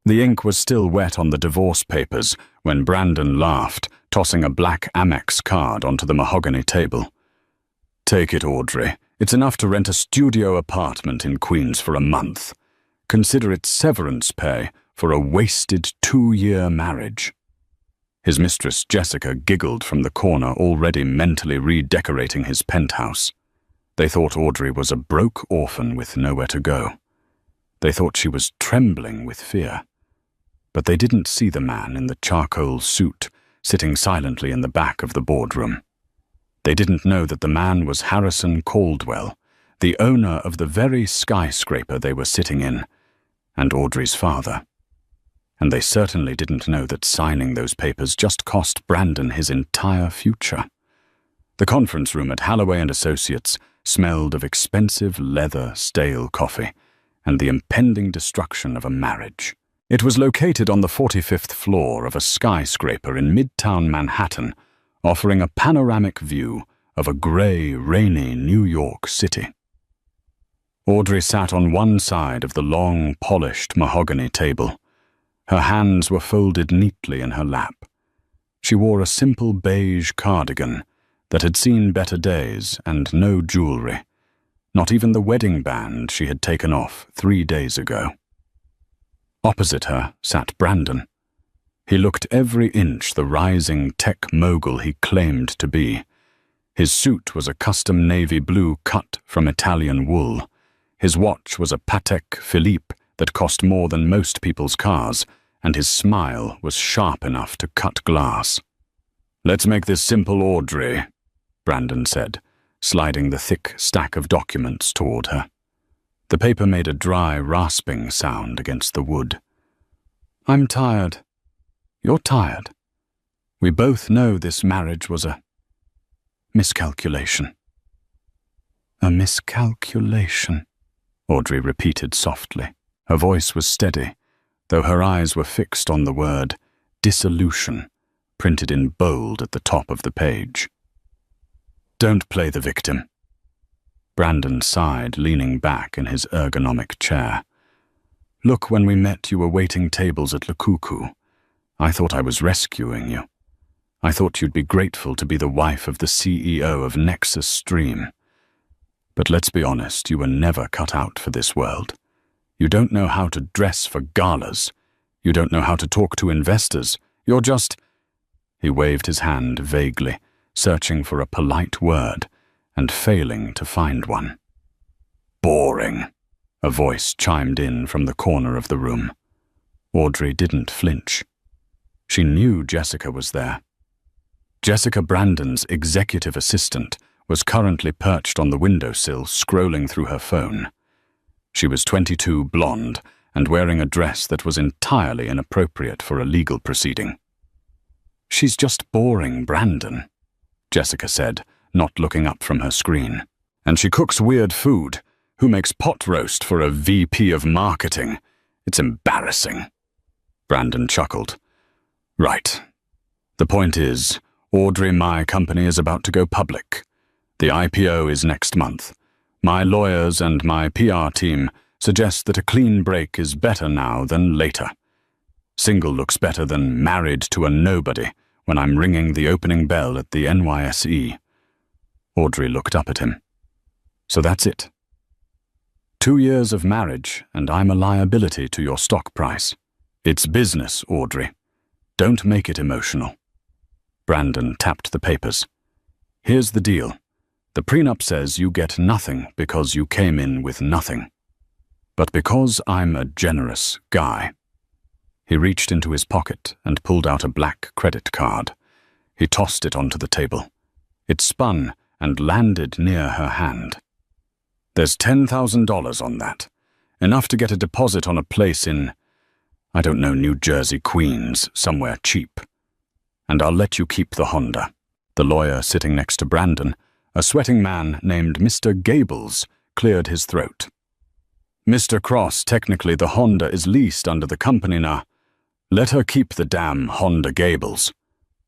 The ink was still wet on the divorce papers when Brandon laughed, tossing a black Amex card onto the mahogany table. "Take it, Audrey. It's enough to rent a studio apartment in Queens for a month. Consider it severance pay for a wasted 2-year marriage." His mistress Jessica giggled from the corner, already mentally redecorating his penthouse. They thought Audrey was a broke orphan with nowhere to go. They thought she was trembling with fear. But they didn't see the man in the charcoal suit sitting silently in the back of the boardroom. They didn't know that the man was Harrison Caldwell, the owner of the very skyscraper they were sitting in, and Audrey's father. And they certainly didn't know that signing those papers just cost Brandon his entire future. The conference room at Halloway & Associates smelled of expensive leather stale coffee and the impending destruction of a marriage. It was located on the 45th floor of a skyscraper in Midtown Manhattan, offering a panoramic view of a gray, rainy New York City. Audrey sat on one side of the long, polished mahogany table. Her hands were folded neatly in her lap. She wore a simple beige cardigan that had seen better days and no jewelry, not even the wedding band she had taken off 3 days ago. Opposite her sat Brandon. He looked every inch the rising tech mogul he claimed to be. His suit was a custom navy blue cut from Italian wool. His watch was a Patek Philippe that cost more than most people's cars, and his smile was sharp enough to cut glass. "Let's make this simple, Audrey," Brandon said, sliding the thick stack of documents toward her. The paper made a dry, rasping sound against the wood. "I'm tired. You're tired. We both know this marriage was a miscalculation." "A miscalculation," Audrey repeated softly. Her voice was steady, though her eyes were fixed on the word dissolution, printed in bold at the top of the page. "Don't play the victim." Brandon sighed, leaning back in his ergonomic chair. "Look, when we met, you were waiting tables at Le Cuckoo. I thought I was rescuing you. I thought you'd be grateful to be the wife of the CEO of Nexus Stream. But let's be honest, you were never cut out for this world. You don't know how to dress for galas. You don't know how to talk to investors. You're just—" He waved his hand vaguely, searching for a polite word and failing to find one. "Boring," a voice chimed in from the corner of the room. Audrey didn't flinch. She knew Jessica was there. Jessica Brandon's executive assistant was currently perched on the windowsill, scrolling through her phone. She was 22, blonde, and wearing a dress that was entirely inappropriate for a legal proceeding. "She's just boring, Brandon," Jessica said, not looking up from her screen. "And she cooks weird food. Who makes pot roast for a VP of marketing? It's embarrassing." Brandon chuckled. "Right. The point is, Audrey, my company is about to go public. The IPO is next month. My lawyers and my PR team suggest that a clean break is better now than later. Single looks better than married to a nobody when I'm ringing the opening bell at the NYSE. Audrey looked up at him. "So that's it. 2 years of marriage, and I'm a liability to your stock price. It's business, Audrey. Don't make it emotional." Brandon tapped the papers. "Here's the deal. The prenup says you get nothing because you came in with nothing. But because I'm a generous guy—" He reached into his pocket and pulled out a black credit card. He tossed it onto the table. It spun and landed near her hand. "There's $10,000 on that. Enough to get a deposit on a place in, I don't know, New Jersey, Queens, somewhere cheap. And I'll let you keep the Honda." The lawyer sitting next to Brandon, a sweating man named Mr. Gables, cleared his throat. "Mr. Cross, technically the Honda is leased under the company now." "Let her keep the damn Honda, Gables,"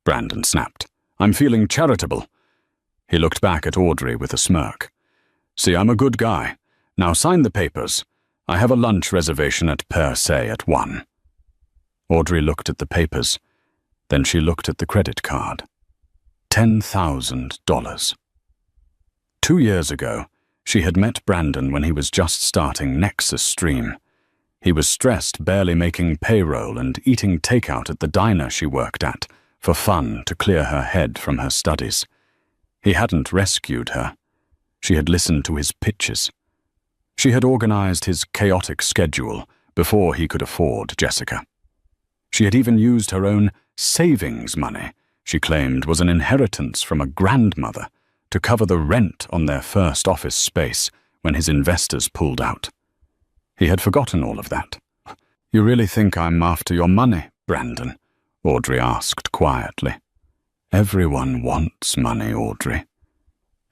Brandon snapped. "I'm feeling charitable." He looked back at Audrey with a smirk. "See, I'm a good guy. Now sign the papers. I have a lunch reservation at Per Se at 1. Audrey looked at the papers. Then she looked at the credit card. $10,000. 2 years ago, she had met Brandon when he was just starting Nexus Stream. He was stressed, barely making payroll and eating takeout at the diner she worked at for fun to clear her head from her studies. He hadn't rescued her. She had listened to his pitches. She had organized his chaotic schedule before he could afford Jessica. She had even used her own savings money, she claimed was an inheritance from a grandmother, to cover the rent on their first office space when his investors pulled out. He had forgotten all of that. "You really think I'm after your money, Brandon?" Audrey asked quietly. "Everyone wants money, Audrey.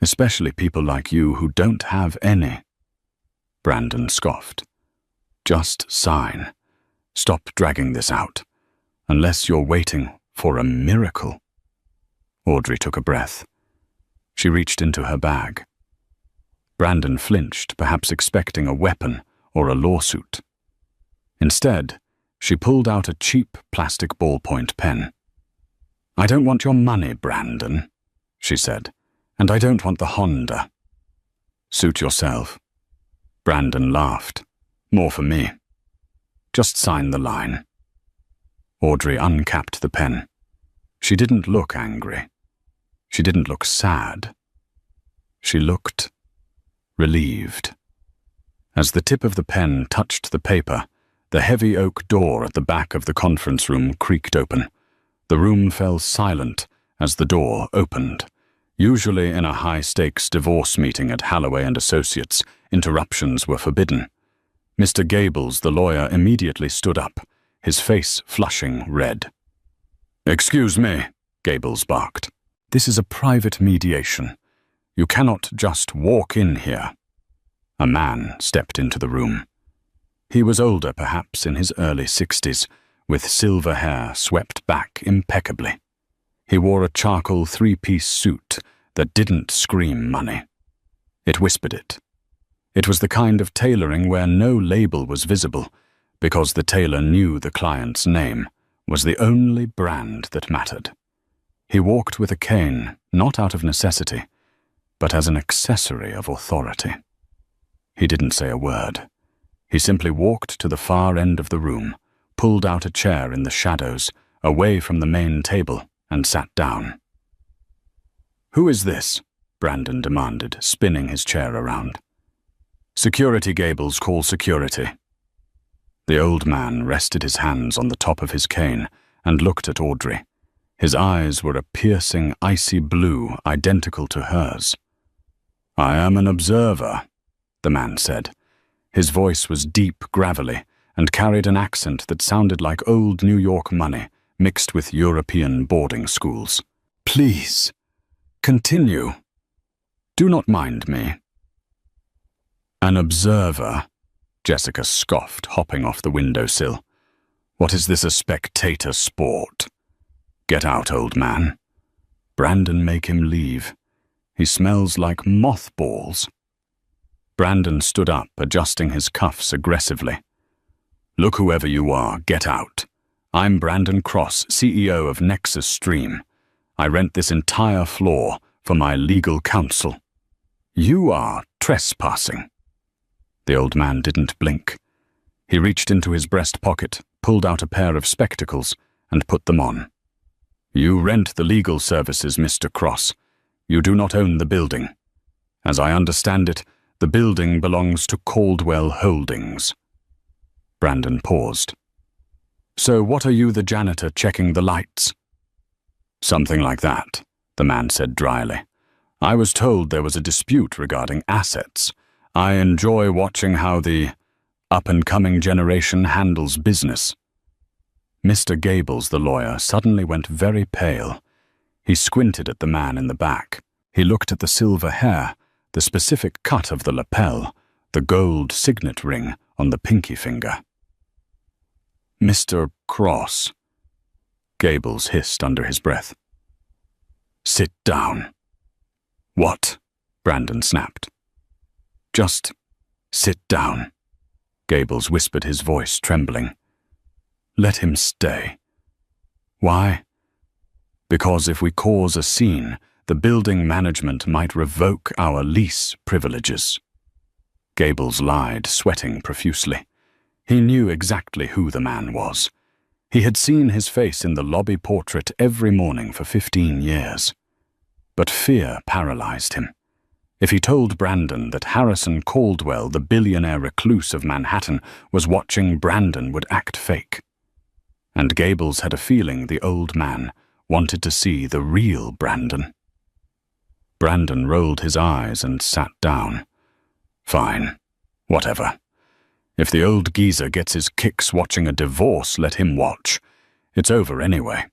Especially people like you who don't have any." Brandon scoffed. "Just sign. Stop dragging this out. Unless you're waiting for a miracle." Audrey took a breath. She reached into her bag. Brandon flinched, perhaps expecting a weapon or a lawsuit. Instead, she pulled out a cheap plastic ballpoint pen. "I don't want your money, Brandon," she said, "and I don't want the Honda." "Suit yourself." Brandon laughed. "More for me. Just sign the line." Audrey uncapped the pen. She didn't look angry. She didn't look sad. She looked relieved. As the tip of the pen touched the paper, the heavy oak door at the back of the conference room creaked open. The room fell silent as the door opened. Usually in a high-stakes divorce meeting at Halloway and Associates, interruptions were forbidden. Mr. Gables, the lawyer, immediately stood up, his face flushing red. "Excuse me," Gables barked. "This is a private mediation. You cannot just walk in here." A man stepped into the room. He was older, perhaps in his early 60s, with silver hair swept back impeccably. He wore a charcoal three-piece suit that didn't scream money. It whispered it. It was the kind of tailoring where no label was visible, because the tailor knew the client's name was the only brand that mattered. He walked with a cane, not out of necessity, but as an accessory of authority. He didn't say a word. He simply walked to the far end of the room, pulled out a chair in the shadows, away from the main table, and sat down. "Who is this?" Brandon demanded, spinning his chair around. "Security, Gables, call security." The old man rested his hands on the top of his cane and looked at Audrey. His eyes were a piercing, icy blue, identical to hers. "I am an observer," the man said. His voice was deep, gravelly, and carried an accent that sounded like old New York money mixed with European boarding schools. "Please, continue. Do not mind me." "An observer," Jessica scoffed, hopping off the windowsill. "What is this, a spectator sport? Get out, old man. Brandon, make him leave. He smells like mothballs." Brandon stood up, adjusting his cuffs aggressively. "Look, whoever you are, get out. I'm Brandon Cross, CEO of Nexus Stream. I rent this entire floor for my legal counsel. You are trespassing." The old man didn't blink. He reached into his breast pocket, pulled out a pair of spectacles, and put them on. "You rent the legal services, Mr. Cross. You do not own the building. As I understand it, the building belongs to Caldwell Holdings." Brandon paused. "So what are you, the janitor, checking the lights?" "Something like that," the man said dryly. "I was told there was a dispute regarding assets. I enjoy watching how the up-and-coming generation handles business." Mr. Gables, the lawyer, suddenly went very pale. He squinted at the man in the back. He looked at the silver hair, the specific cut of the lapel, the gold signet ring on the pinky finger. "Mr. Cross," Gables hissed under his breath. "Sit down." "What?" Brandon snapped. "Just sit down," Gables whispered, his voice trembling. Let him stay. Why? Because if we cause a scene, the building management might revoke our lease privileges. Gables lied, sweating profusely. He knew exactly who the man was. He had seen his face in the lobby portrait every morning for 15 years. But fear paralyzed him. If he told Brandon that Harrison Caldwell, the billionaire recluse of Manhattan, was watching, Brandon would act fake. And Gables had a feeling the old man wanted to see the real Brandon. Brandon rolled his eyes and sat down. Fine, whatever. If the old geezer gets his kicks watching a divorce, let him watch. It's over anyway.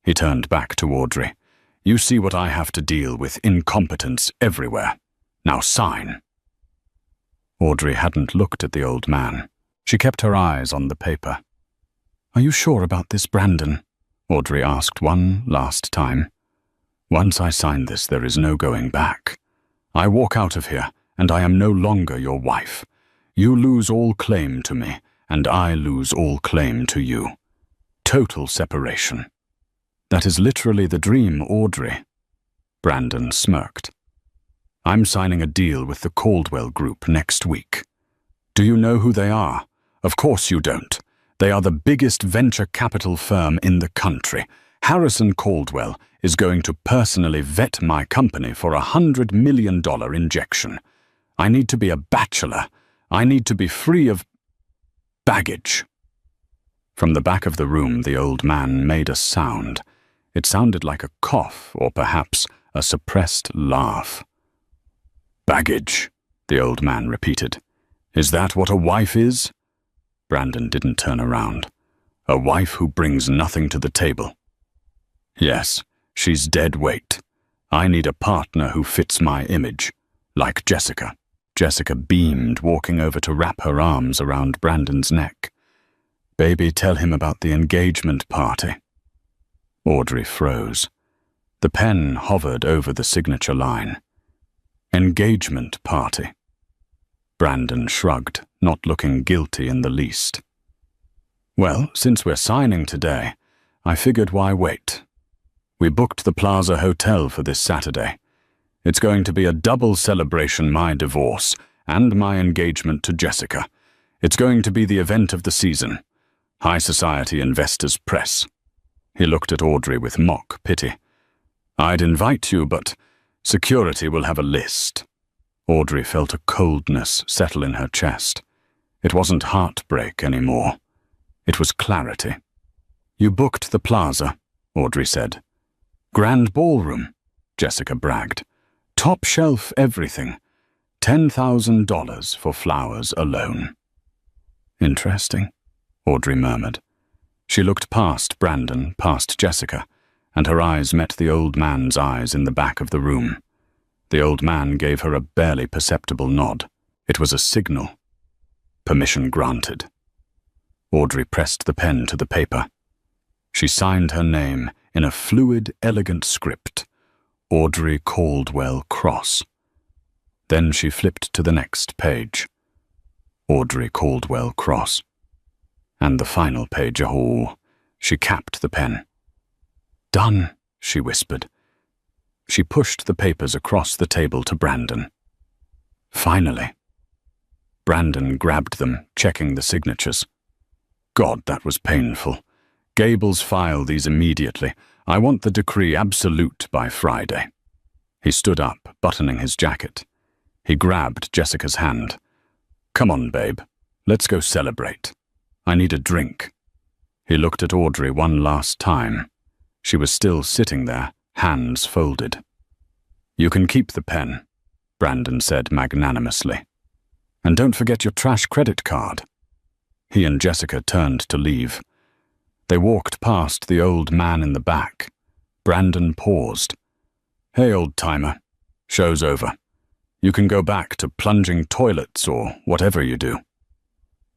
He turned back to Audrey. You see what I have to deal with, incompetence everywhere. Now sign. Audrey hadn't looked at the old man. She kept her eyes on the paper. Are you sure about this, Brandon? Audrey asked one last time. Once I sign this, there is no going back. I walk out of here, and I am no longer your wife. You lose all claim to me, and I lose all claim to you. Total separation. That is literally the dream, Audrey. Brandon smirked. I'm signing a deal with the Caldwell Group next week. Do you know who they are? Of course you don't. They are the biggest venture capital firm in the country. Harrison Caldwell is going to personally vet my company for a $100 million injection. I need to be a bachelor. I need to be free of baggage. From the back of the room, the old man made a sound. It sounded like a cough, or perhaps a suppressed laugh. Baggage, the old man repeated. Is that what a wife is? Brandon didn't turn around. A wife who brings nothing to the table. Yes, she's dead weight. I need a partner who fits my image, like Jessica. Jessica beamed, walking over to wrap her arms around Brandon's neck. Baby, tell him about the engagement party. Audrey froze. The pen hovered over the signature line. Engagement party. Brandon shrugged, not looking guilty in the least. Well, since we're signing today, I figured why wait. We booked the Plaza Hotel for this Saturday. It's going to be a double celebration, my divorce and my engagement to Jessica. It's going to be the event of the season. High society investors press. He looked at Audrey with mock pity. I'd invite you, but security will have a list. Audrey felt a coldness settle in her chest. It wasn't heartbreak anymore. It was clarity. You booked the Plaza, Audrey said. Grand ballroom, Jessica bragged. Top shelf everything. $10,000 for flowers alone. Interesting, Audrey murmured. She looked past Brandon, past Jessica, and her eyes met the old man's eyes in the back of the room. The old man gave her a barely perceptible nod. It was a signal. Permission granted. Audrey pressed the pen to the paper. She signed her name in a fluid, elegant script. Audrey Caldwell Cross. Then she flipped to the next page. Audrey Caldwell Cross. And the final page, oh, she capped the pen. Done, she whispered. She pushed the papers across the table to Brandon. Finally. Brandon grabbed them, checking the signatures. God, that was painful. Gables, file these immediately. I want the decree absolute by Friday. He stood up, buttoning his jacket. He grabbed Jessica's hand. Come on, babe. Let's go celebrate. I need a drink. He looked at Audrey one last time. She was still sitting there, hands folded. You can keep the pen, Brandon said magnanimously. And don't forget your trash credit card. He and Jessica turned to leave. They walked past the old man in the back. Brandon paused. Hey, old-timer. Show's over. You can go back to plunging toilets or whatever you do.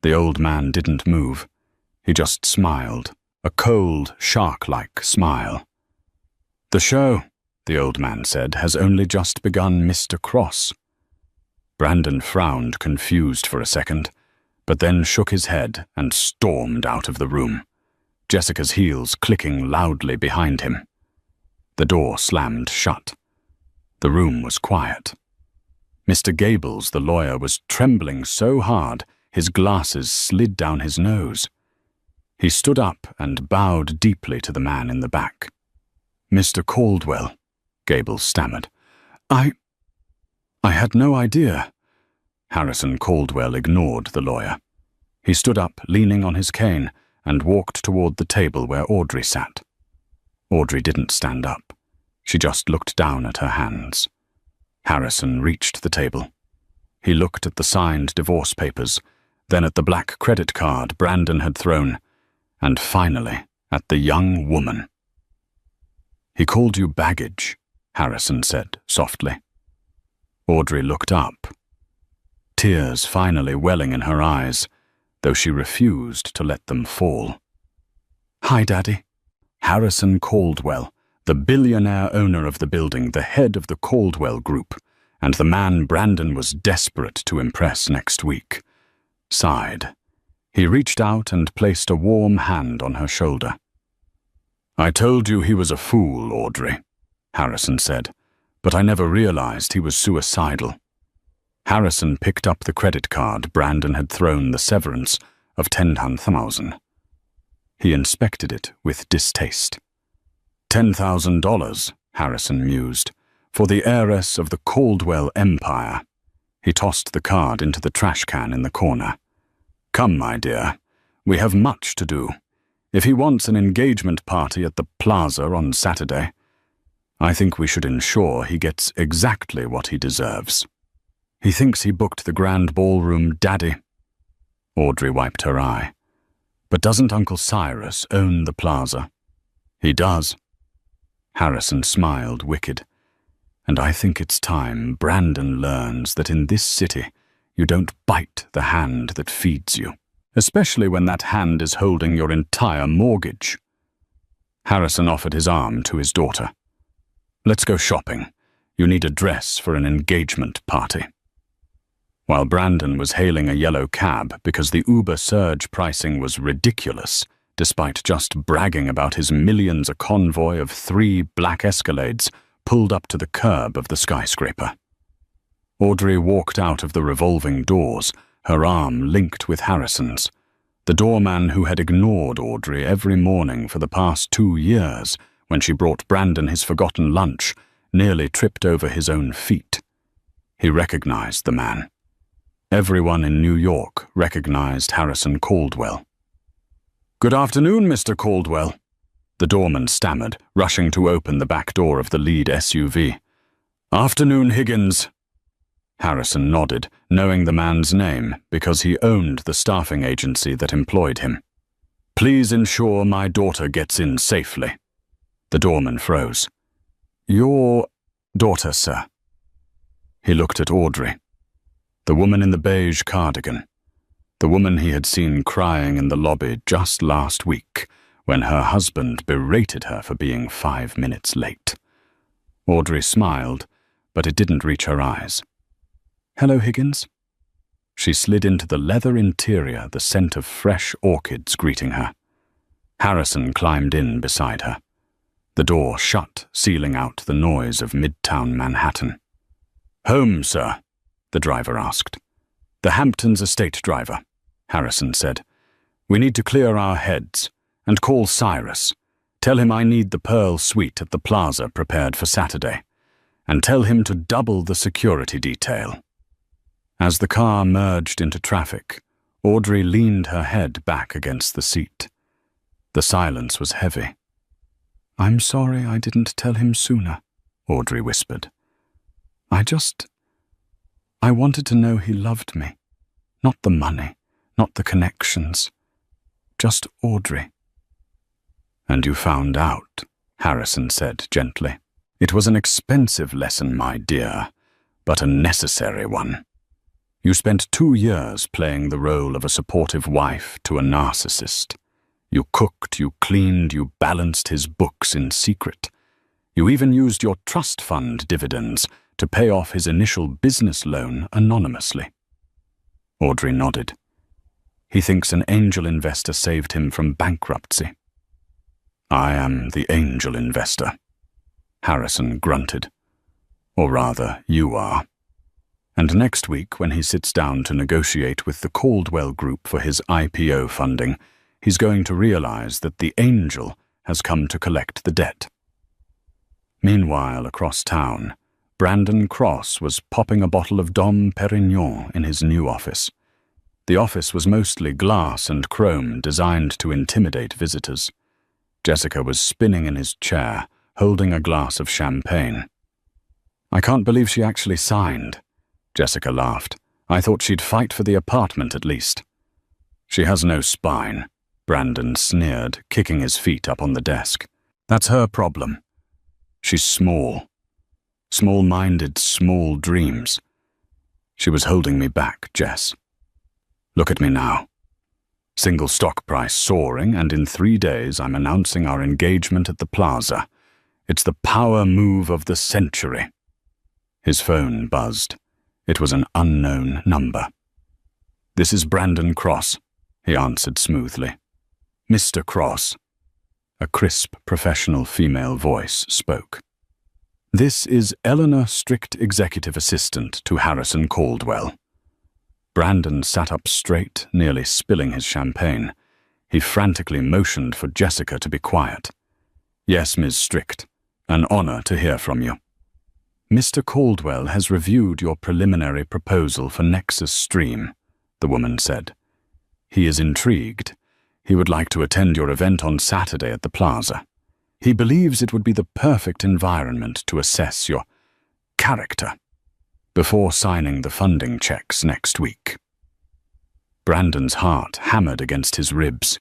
The old man didn't move. He just smiled, a cold, shark-like smile. The show, the old man said, has only just begun, Mr. Cross. Brandon frowned, confused for a second. but then shook his head and stormed out of the room, Jessica's heels clicking loudly behind him. The door slammed shut. The room was quiet. Mr. Gables, the lawyer, was trembling so hard his glasses slid down his nose. He stood up and bowed deeply to the man in the back. "Mr. Caldwell," Gables stammered. I had no idea." Harrison Caldwell ignored the lawyer. He stood up, leaning on his cane, and walked toward the table where Audrey sat. Audrey didn't stand up. She just looked down at her hands. Harrison reached the table. He looked at the signed divorce papers, then at the black credit card Brandon had thrown, and finally at the young woman. "He called you baggage," Harrison said softly. Audrey looked up, tears finally welling in her eyes, though she refused to let them fall. "Hi, Daddy." Harrison Caldwell, the billionaire owner of the building, the head of the Caldwell Group, and the man Brandon was desperate to impress next week, sighed. He reached out and placed a warm hand on her shoulder. "I told you he was a fool, Audrey," Harrison said, "but I never realized he was suicidal." Harrison picked up the credit card Brandon had thrown the severance of $10,000. He inspected it with distaste. $10,000, Harrison mused, for the heiress of the Caldwell Empire. He tossed the card into the trash can in the corner. "Come, my dear, we have much to do. If he wants an engagement party at the plaza on Saturday, I think we should ensure he gets exactly what he deserves. He thinks he booked the grand ballroom, Daddy." Audrey wiped her eye. "But doesn't Uncle Cyrus own the plaza?" "He does." Harrison smiled wicked. "And I think it's time Brandon learns that in this city you don't bite the hand that feeds you, especially when that hand is holding your entire mortgage." Harrison offered his arm to his daughter. "Let's go shopping. You need a dress for an engagement party." While Brandon was hailing a yellow cab because the Uber surge pricing was ridiculous, despite just bragging about his millions, a convoy of 3 black Escalades pulled up to the curb of the skyscraper. Audrey walked out of the revolving doors, her arm linked with Harrison's. The doorman who had ignored Audrey every morning for the past 2 years when she brought Brandon his forgotten lunch nearly tripped over his own feet. He recognized the man. Everyone in New York recognized Harrison Caldwell. "Good afternoon, Mr. Caldwell," the doorman stammered, rushing to open the back door of the lead SUV. "Afternoon, Higgins." Harrison nodded, knowing the man's name because he owned the staffing agency that employed him. "Please ensure my daughter gets in safely." The doorman froze. "Your daughter, sir?" He looked at Audrey. The woman in the beige cardigan. The woman he had seen crying in the lobby just last week when her husband berated her for being 5 minutes late. Audrey smiled, but it didn't reach her eyes. "Hello, Higgins." She slid into the leather interior, the scent of fresh orchids greeting her. Harrison climbed in beside her. The door shut, sealing out the noise of midtown Manhattan. "Home, sir?" the driver asked. "The Hamptons estate driver," Harrison said. "We need to clear our heads, and call Cyrus. Tell him I need the Pearl Suite at the plaza prepared for Saturday, and tell him to double the security detail." As the car merged into traffic, Audrey leaned her head back against the seat. The silence was heavy. "I'm sorry I didn't tell him sooner," Audrey whispered. I wanted to know he loved me. Not the money, not the connections. Just Audrey." "And you found out," Harrison said gently. "It was an expensive lesson, my dear, but a necessary one. You spent 2 years playing the role of a supportive wife to a narcissist. You cooked, you cleaned, you balanced his books in secret. You even used your trust fund dividends to pay off his initial business loan anonymously." Audrey nodded. He thinks an angel investor saved him from bankruptcy. I am the angel investor, Harrison grunted. Or rather, you are. And next week, when he sits down to negotiate with the Caldwell Group for his IPO funding, he's going to realize that the angel has come to collect the debt. Meanwhile, across town, Brandon Cross was popping a bottle of Dom Perignon in his new office. The office was mostly glass and chrome, designed to intimidate visitors. Jessica was spinning in his chair, holding a glass of champagne. I can't believe she actually signed, Jessica laughed. I thought she'd fight for the apartment at least. She has no spine, Brandon sneered, kicking his feet up on the desk. That's her problem. She's small. Small-minded, small dreams. She was holding me back, Jess. Look at me now. Single stock price soaring, and in 3 days I'm announcing our engagement at the plaza. It's the power move of the century. His phone buzzed. It was an unknown number. This is Brandon Cross, he answered smoothly. Mr. Cross. A crisp, professional female voice spoke. This is Eleanor Strict, executive assistant to Harrison Caldwell. Brandon sat up straight, nearly spilling his champagne. He frantically motioned for Jessica to be quiet. Yes, Ms. Strict. An honor to hear from you. Mr. Caldwell has reviewed your preliminary proposal for Nexus Stream, the woman said. He is intrigued. He would like to attend your event on Saturday at the plaza. He believes it would be the perfect environment to assess your character before signing the funding checks next week. Brandon's heart hammered against his ribs.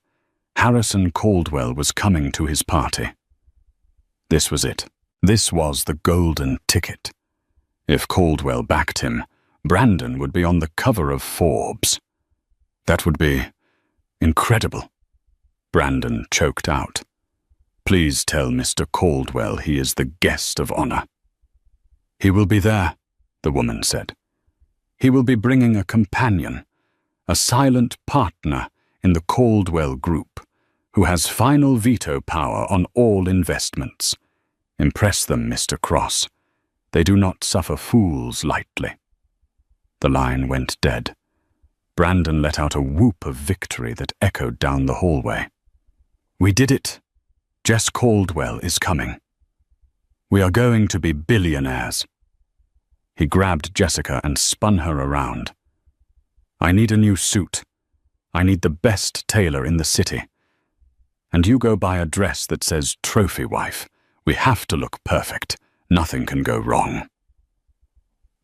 Harrison Caldwell was coming to his party. This was it. This was the golden ticket. If Caldwell backed him, Brandon would be on the cover of Forbes. That would be incredible. Brandon choked out. Please tell Mr. Caldwell he is the guest of honor. He will be there, the woman said. He will be bringing a companion, a silent partner in the Caldwell Group, who has final veto power on all investments. Impress them, Mr. Cross. They do not suffer fools lightly. The line went dead. Brandon let out a whoop of victory that echoed down the hallway. We did it. Jess Caldwell is coming. We are going to be billionaires. He grabbed Jessica and spun her around. I need a new suit. I need the best tailor in the city. And you go buy a dress that says trophy wife. We have to look perfect. Nothing can go wrong.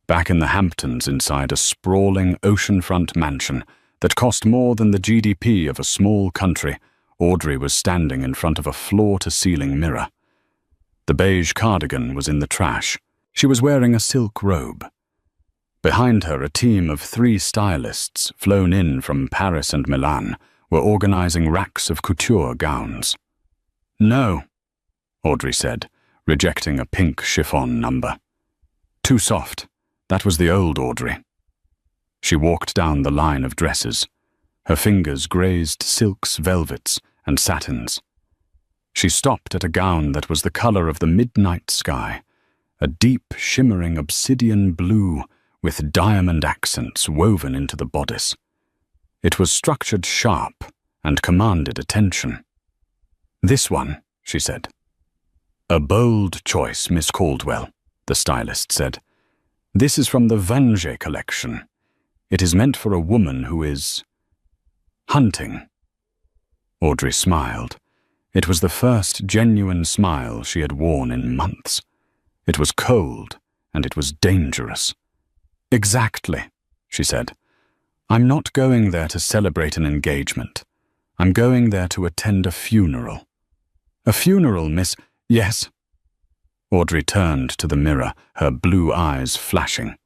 Back in the Hamptons, inside a sprawling oceanfront mansion that cost more than the GDP of a small country, Audrey was standing in front of a floor-to-ceiling mirror. The beige cardigan was in the trash. She was wearing a silk robe. Behind her, a team of 3 stylists, flown in from Paris and Milan, were organizing racks of couture gowns. No, Audrey said, rejecting a pink chiffon number. Too soft. That was the old Audrey. She walked down the line of dresses. Her fingers grazed silks, velvets, and satins. She stopped at a gown that was the color of the midnight sky, a deep, shimmering obsidian blue with diamond accents woven into the bodice. It was structured sharp and commanded attention. This one, she said. A bold choice, Miss Caldwell, the stylist said. This is from the Vange collection. It is meant for a woman who is hunting. Audrey smiled. It was the first genuine smile she had worn in months. It was cold, and it was dangerous. Exactly, she said. I'm not going there to celebrate an engagement. I'm going there to attend a funeral. A funeral, Miss... Yes. Audrey turned to the mirror, her blue eyes flashing.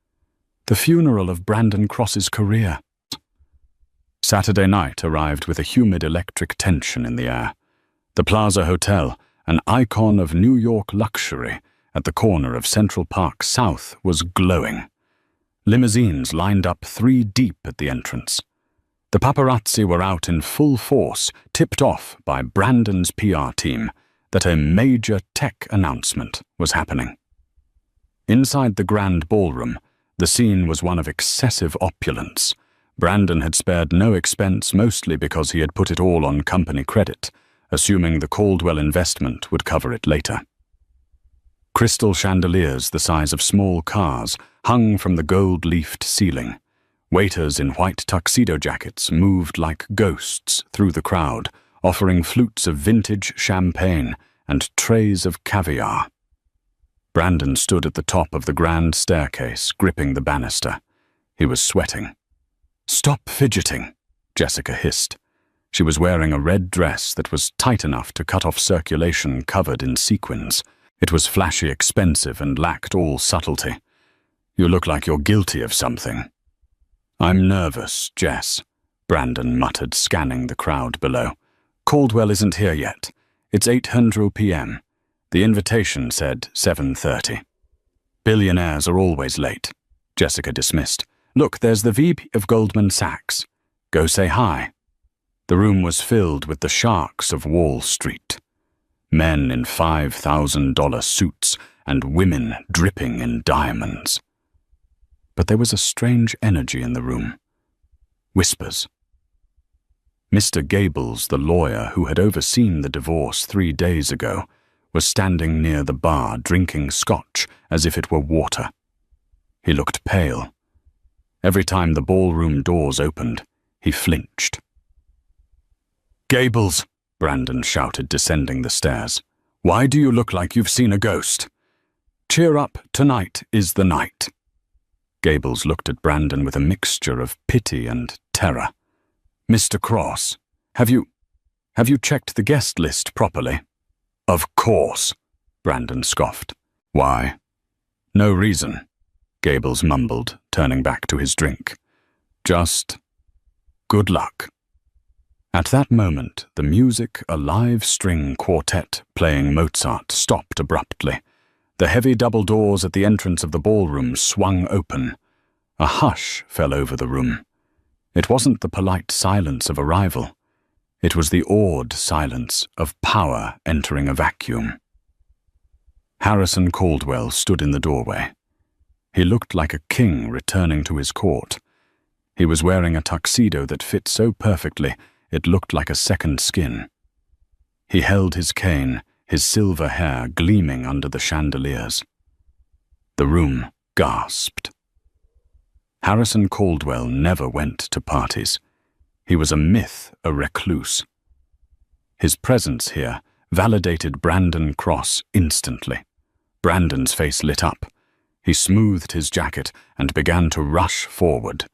The funeral of Brandon Cross's career. Saturday night arrived with a humid electric tension in the air. The Plaza Hotel, an icon of New York luxury at the corner of Central Park South, was glowing. Limousines lined up 3 deep at the entrance. The paparazzi were out in full force, tipped off by Brandon's PR team that a major tech announcement was happening. Inside the grand ballroom, the scene was one of excessive opulence. Brandon had spared no expense, mostly because he had put it all on company credit, assuming the Caldwell investment would cover it later. Crystal chandeliers the size of small cars hung from the gold-leafed ceiling. Waiters in white tuxedo jackets moved like ghosts through the crowd, offering flutes of vintage champagne and trays of caviar. Brandon stood at the top of the grand staircase, gripping the banister. He was sweating. "Stop fidgeting," Jessica hissed. She was wearing a red dress that was tight enough to cut off circulation covered in sequins. It was flashy expensive and lacked all subtlety. "You look like you're guilty of something." "I'm nervous, Jess," Brandon muttered, scanning the crowd below. "Caldwell isn't here yet. It's 8:00 p.m. The invitation said 7:30. Billionaires are always late," Jessica dismissed. "Look, there's the VP of Goldman Sachs. Go say hi." The room was filled with the sharks of Wall Street. Men in $5,000 suits and women dripping in diamonds. But there was a strange energy in the room. Whispers. Mr. Gables, the lawyer who had overseen the divorce 3 days ago, was standing near the bar drinking scotch as if it were water. He looked pale. Every time the ballroom doors opened, he flinched. "Gables," Brandon shouted, descending the stairs. "Why do you look like you've seen a ghost? Cheer up, tonight is the night." Gables looked at Brandon with a mixture of pity and terror. "Mr. Cross, have you checked the guest list properly?" "Of course," Brandon scoffed. "Why?" "No reason," Gables mumbled, turning back to his drink. "Just good luck." At that moment, the music, a live string quartet playing Mozart, stopped abruptly. The heavy double doors at the entrance of the ballroom swung open. A hush fell over the room. It wasn't the polite silence of arrival. It was the awed silence of power entering a vacuum. Harrison Caldwell stood in the doorway. He looked like a king returning to his court. He was wearing a tuxedo that fit so perfectly it looked like a second skin. He held his cane, his silver hair gleaming under the chandeliers. The room gasped. Harrison Caldwell never went to parties. He was a myth, a recluse. His presence here validated Brandon Cross instantly. Brandon's face lit up. He smoothed his jacket and began to rush forward.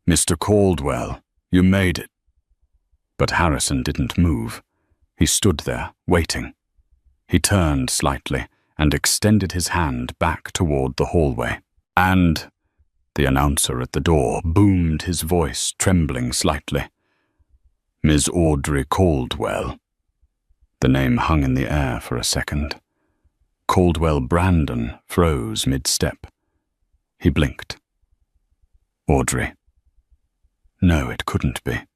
"Mr. Caldwell, you made it." But Harrison didn't move. He stood there, waiting. He turned slightly and extended his hand back toward the hallway. "And," the announcer at the door boomed, his voice trembling slightly, "Ms. Audrey Caldwell." The name hung in the air for a second. Caldwell Brandon froze mid-step. He blinked. Audrey. No, it couldn't be.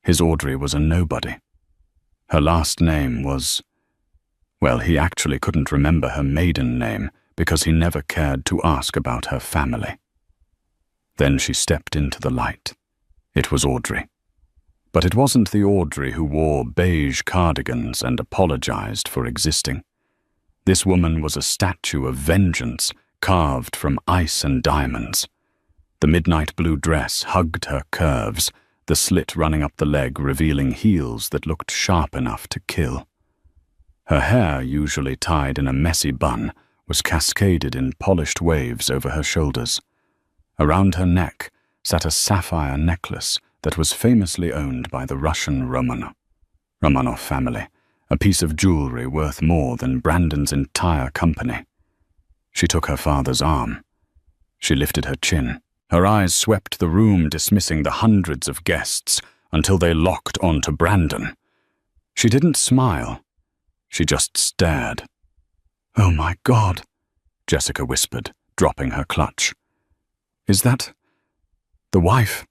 His Audrey was a nobody. Her last name was... Well, he actually couldn't remember her maiden name because he never cared to ask about her family. Then she stepped into the light. It was Audrey. But it wasn't the Audrey who wore beige cardigans and apologized for existing. This woman was a statue of vengeance carved from ice and diamonds. The midnight blue dress hugged her curves, the slit running up the leg revealing heels that looked sharp enough to kill. Her hair, usually tied in a messy bun, was cascaded in polished waves over her shoulders. Around her neck sat a sapphire necklace that was famously owned by the Russian Romanov family, a piece of jewelry worth more than Brandon's entire company. She took her father's arm. She lifted her chin. Her eyes swept the room, dismissing the hundreds of guests until they locked onto Brandon. She didn't smile. She just stared. "Oh my God," Jessica whispered, dropping her clutch. "Is that the wife?"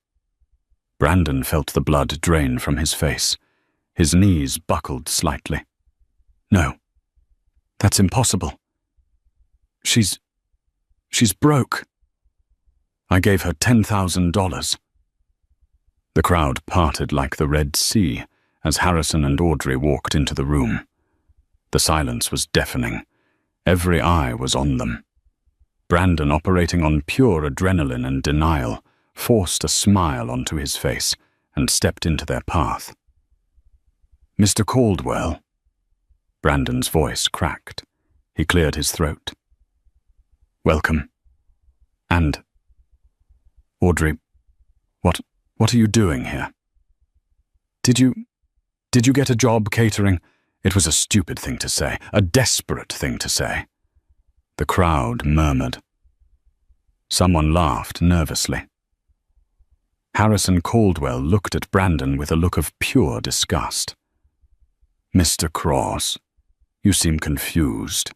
Brandon felt the blood drain from his face. His knees buckled slightly. No, that's impossible. She's broke. I gave her $10,000. The crowd parted like the Red Sea as Harrison and Audrey walked into the room. The silence was deafening. Every eye was on them. Brandon, operating on pure adrenaline and denial, forced a smile onto his face and stepped into their path. "Mr. Caldwell." Brandon's voice cracked. He cleared his throat. "Welcome. And, Audrey, what are you doing here? Did you get a job catering?" It was a stupid thing to say, a desperate thing to say. The crowd murmured. Someone laughed nervously. Harrison Caldwell looked at Brandon with a look of pure disgust. "Mr. Cross, you seem confused."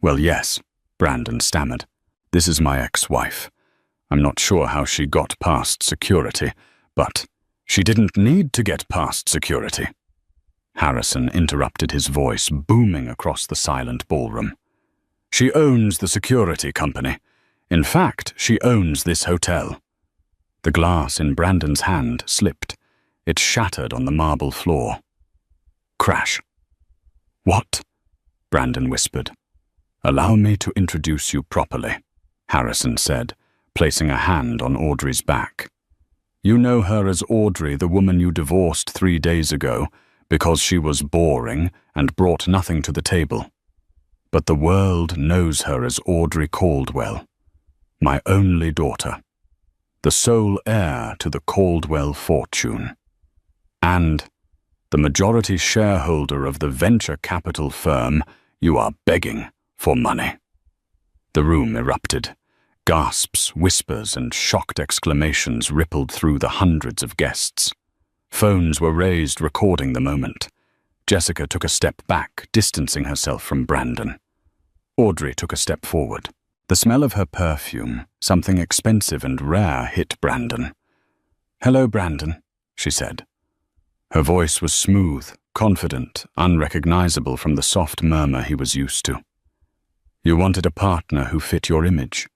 Well, yes," Brandon stammered. "This is my ex-wife. I'm not sure how she got past security, but she didn't need to get past security." Harrison interrupted, his voice booming across the silent ballroom. "She owns the security company. In fact, she owns this hotel." The glass in Brandon's hand slipped. It shattered on the marble floor. Crash. "What?" Brandon whispered. "Allow me to introduce you properly," Harrison said, placing a hand on Audrey's back. "You know her as Audrey, the woman you divorced 3 days ago, because she was boring and brought nothing to the table. But the world knows her as Audrey Caldwell, my only daughter, the sole heir to the Caldwell fortune, and the majority shareholder of the venture capital firm you are begging for money." The room erupted. Gasps, whispers, and shocked exclamations rippled through the hundreds of guests. Phones were raised, recording the moment. Jessica took a step back, distancing herself from Brandon. Audrey took a step forward. The smell of her perfume, something expensive and rare, hit Brandon. "Hello, Brandon," she said. Her voice was smooth, confident, unrecognizable from the soft murmur he was used to. "You wanted a partner who fit your image.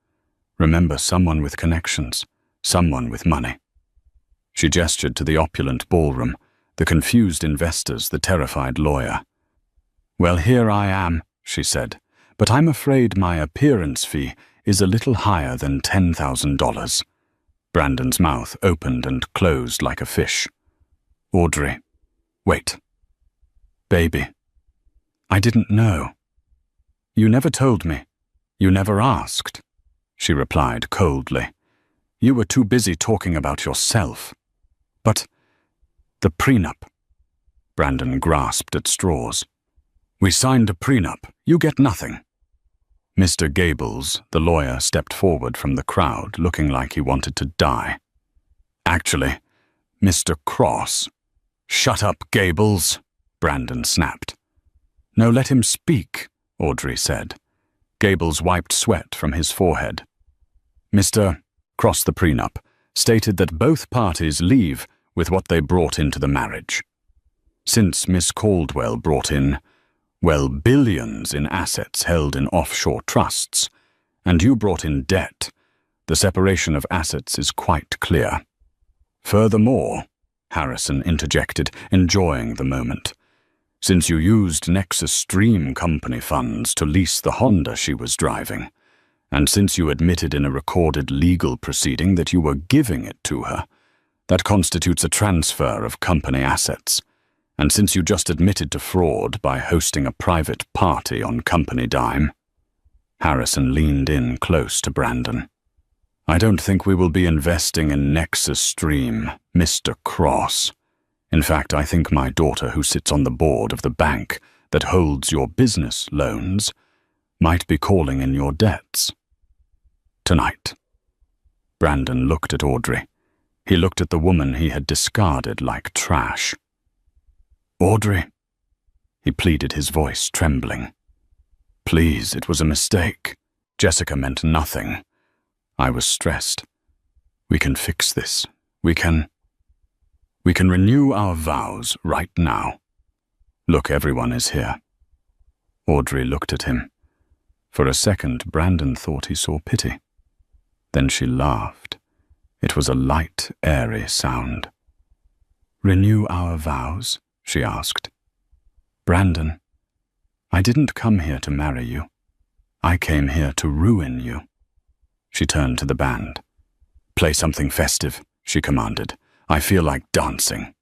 Remember, someone with connections, someone with money." She gestured to the opulent ballroom, the confused investors, the terrified lawyer. "Well, here I am," she said, "but I'm afraid my appearance fee is a little higher than $10,000. Brandon's mouth opened and closed like a fish. "Audrey, wait. Baby, I didn't know. You never told me. You never asked," she replied coldly. "You were too busy talking about yourself." "But the prenup." Brandon grasped at straws. "We signed a prenup. You get nothing." Mr. Gables, the lawyer, stepped forward from the crowd, looking like he wanted to die. "Actually, Mr. Cross." "Shut up, Gables," Brandon snapped. "No, let him speak," Audrey said. Gables wiped sweat from his forehead. "Mr. Cross, the prenup stated that both parties leave with what they brought into the marriage. Since Miss Caldwell brought in, well, billions in assets held in offshore trusts, and you brought in debt, the separation of assets is quite clear. Furthermore," Harrison interjected, enjoying the moment, "since you used Nexus Stream Company funds to lease the Honda she was driving, and since you admitted in a recorded legal proceeding that you were giving it to her, that constitutes a transfer of company assets. And since you just admitted to fraud by hosting a private party on company dime." Harrison leaned in close to Brandon. "I don't think we will be investing in Nexus Stream, Mr. Cross. In fact, I think my daughter, who sits on the board of the bank that holds your business loans, might be calling in your debts. Tonight." Brandon looked at Audrey. He looked at the woman he had discarded like trash. "Audrey," he pleaded, his voice trembling. "Please, it was a mistake. Jessica meant nothing. I was stressed. We can fix this. We can renew our vows right now. Look, everyone is here. Audrey looked at him. For a second, Brandon thought he saw pity. Then she laughed. It was a light, airy sound. Renew our vows? She asked. Brandon, I didn't come here to marry you. I came here to ruin you. She turned to the band. Play something festive, she commanded. I feel like dancing.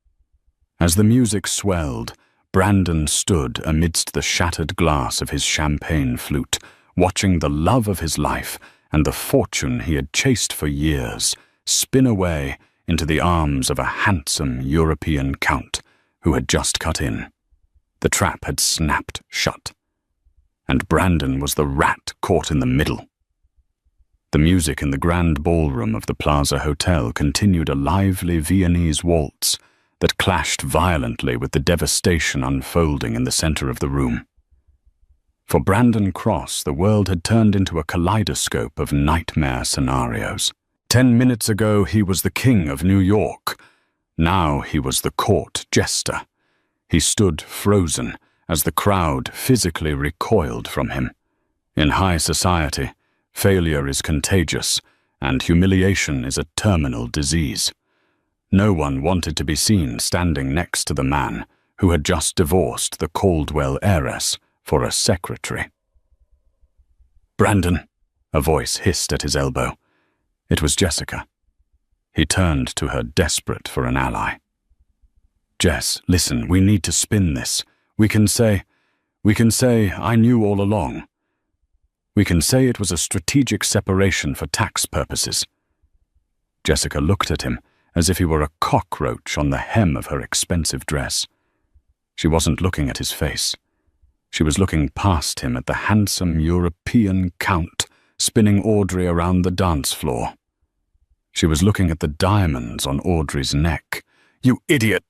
As the music swelled, Brandon stood amidst the shattered glass of his champagne flute, watching the love of his life and the fortune he had chased for years spin away into the arms of a handsome European count who had just cut in. The trap had snapped shut, and Brandon was the rat caught in the middle. The music in the grand ballroom of the Plaza Hotel continued a lively Viennese waltz that clashed violently with the devastation unfolding in the center of the room. For Brandon Cross, the world had turned into a kaleidoscope of nightmare scenarios. 10 minutes ago, he was the king of New York. Now he was the court jester. He stood frozen as the crowd physically recoiled from him. In high society, failure is contagious, and humiliation is a terminal disease. No one wanted to be seen standing next to the man who had just divorced the Caldwell heiress for a secretary. Brandon, a voice hissed at his elbow. It was Jessica. He turned to her, desperate for an ally. Jess, listen, we need to spin this. We can say, I knew all along. We can say it was a strategic separation for tax purposes. Jessica looked at him as if he were a cockroach on the hem of her expensive dress. She wasn't looking at his face. She was looking past him at the handsome European count spinning Audrey around the dance floor. She was looking at the diamonds on Audrey's neck. You idiot!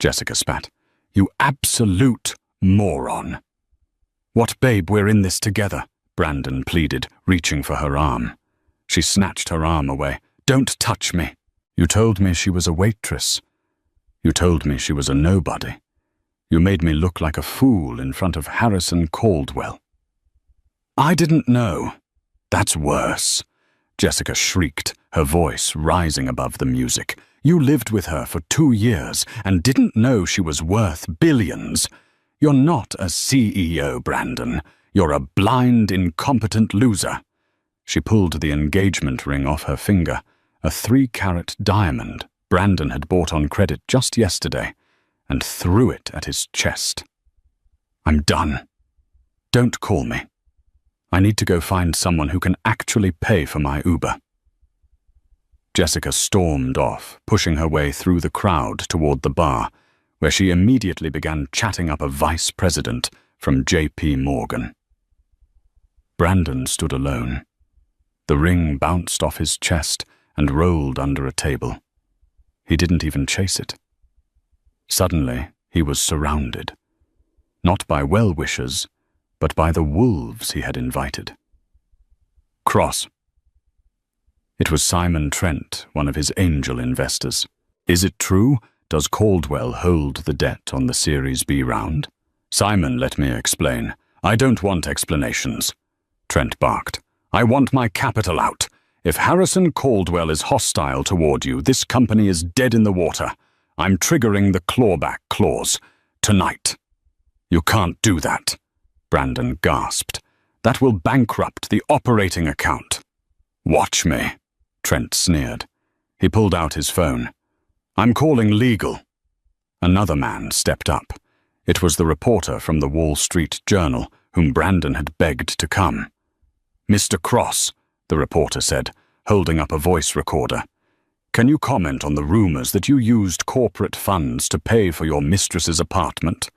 Jessica spat. You absolute moron. What, babe, we're in this together, Brandon pleaded, reaching for her arm. She snatched her arm away. Don't touch me. You told me she was a waitress. You told me she was a nobody. You made me look like a fool in front of Harrison Caldwell. I didn't know. That's worse, Jessica shrieked, her voice rising above the music. You lived with her for 2 years and didn't know she was worth billions. You're not a CEO, Brandon. You're a blind, incompetent loser. She pulled the engagement ring off her finger, a 3-carat diamond Brandon had bought on credit just yesterday, and threw it at his chest. I'm done. Don't call me. I need to go find someone who can actually pay for my Uber. Jessica stormed off, pushing her way through the crowd toward the bar, where she immediately began chatting up a vice president from J.P. Morgan. Brandon stood alone. The ring bounced off his chest and rolled under a table. He didn't even chase it. Suddenly, he was surrounded, not by well-wishers, but by the wolves he had invited. Cross. It was Simon Trent, one of his angel investors. Is it true? Does Caldwell hold the debt on the Series B round? Simon, let me explain. I don't want explanations. Trent barked. I want my capital out. If Harrison Caldwell is hostile toward you, this company is dead in the water. I'm triggering the clawback clause. Tonight. You can't do that, Brandon gasped. That will bankrupt the operating account. Watch me, Trent sneered. He pulled out his phone. I'm calling legal. Another man stepped up. It was the reporter from the Wall Street Journal, whom Brandon had begged to come. Mr. Cross, the reporter said, holding up a voice recorder. Can you comment on the rumors that you used corporate funds to pay for your mistress's apartment?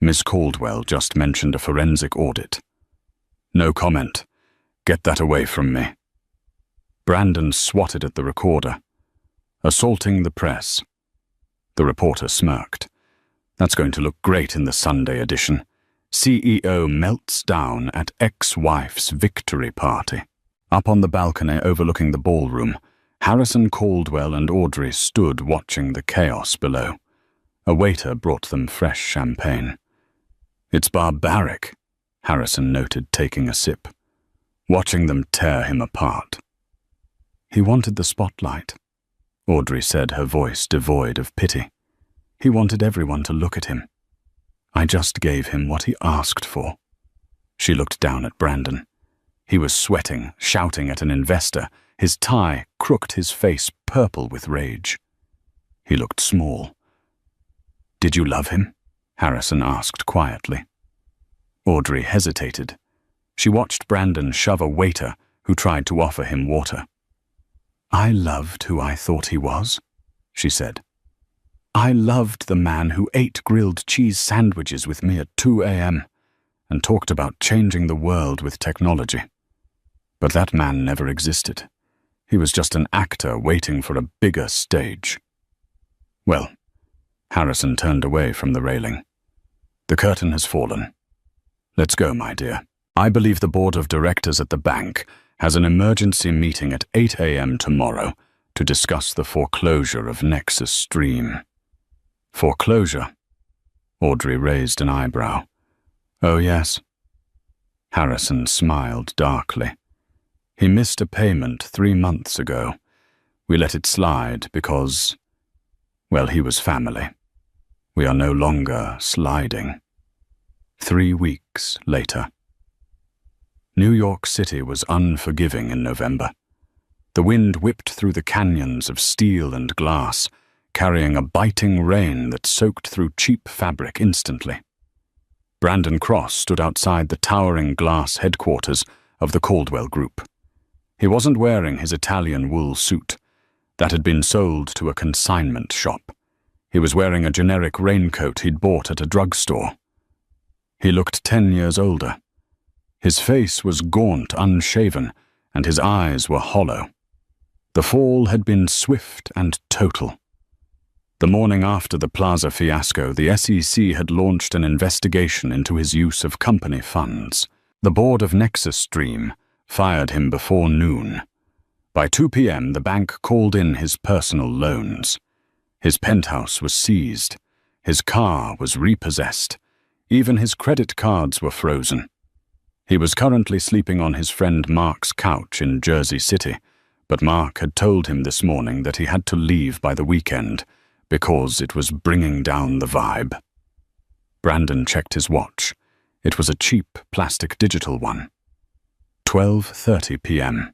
Miss Caldwell just mentioned a forensic audit. No comment. Get that away from me. Brandon swatted at the recorder. Assaulting the press. The reporter smirked. That's going to look great in the Sunday edition. CEO melts down at ex-wife's victory party. Up on the balcony overlooking the ballroom, Harrison Caldwell and Audrey stood watching the chaos below. A waiter brought them fresh champagne. "It's barbaric," Harrison noted, taking a sip. "Watching them tear him apart." "He wanted the spotlight," Audrey said, her voice devoid of pity. "He wanted everyone to look at him. I just gave him what he asked for." She looked down at Brandon. He was sweating, shouting at an investor. His tie crooked his face purple with rage. He looked small. "Did you love him?" Harrison asked quietly. Audrey hesitated. She watched Brandon shove a waiter who tried to offer him water. "I loved who I thought he was," she said. "I loved the man who ate grilled cheese sandwiches with me at 2 a.m. and talked about changing the world with technology. But that man never existed. He was just an actor waiting for a bigger stage." "Well," Harrison turned away from the railing, "the curtain has fallen. Let's go, my dear. I believe the board of directors at the bank has an emergency meeting at 8 a.m. tomorrow to discuss the foreclosure of Nexus Stream." "Foreclosure?" Audrey raised an eyebrow. "Oh, yes." Harrison smiled darkly. "He missed a payment 3 months ago. We let it slide because, well, he was family. We are no longer sliding." 3 weeks later. New York City was unforgiving in November. The wind whipped through the canyons of steel and glass, carrying a biting rain that soaked through cheap fabric instantly. Brandon Cross stood outside the towering glass headquarters of the Caldwell Group. He wasn't wearing his Italian wool suit that had been sold to a consignment shop. He was wearing a generic raincoat he'd bought at a drugstore. He looked 10 years older. His face was gaunt, unshaven, and his eyes were hollow. The fall had been swift and total. The morning after the Plaza fiasco, the SEC had launched an investigation into his use of company funds. The board of Nexus Stream fired him before noon. By 2 p.m., the bank called in his personal loans. His penthouse was seized. His car was repossessed. Even his credit cards were frozen. He was currently sleeping on his friend Mark's couch in Jersey City, but Mark had told him this morning that he had to leave by the weekend because it was bringing down the vibe. Brandon checked his watch. It was a cheap plastic digital one. 12:30 p.m.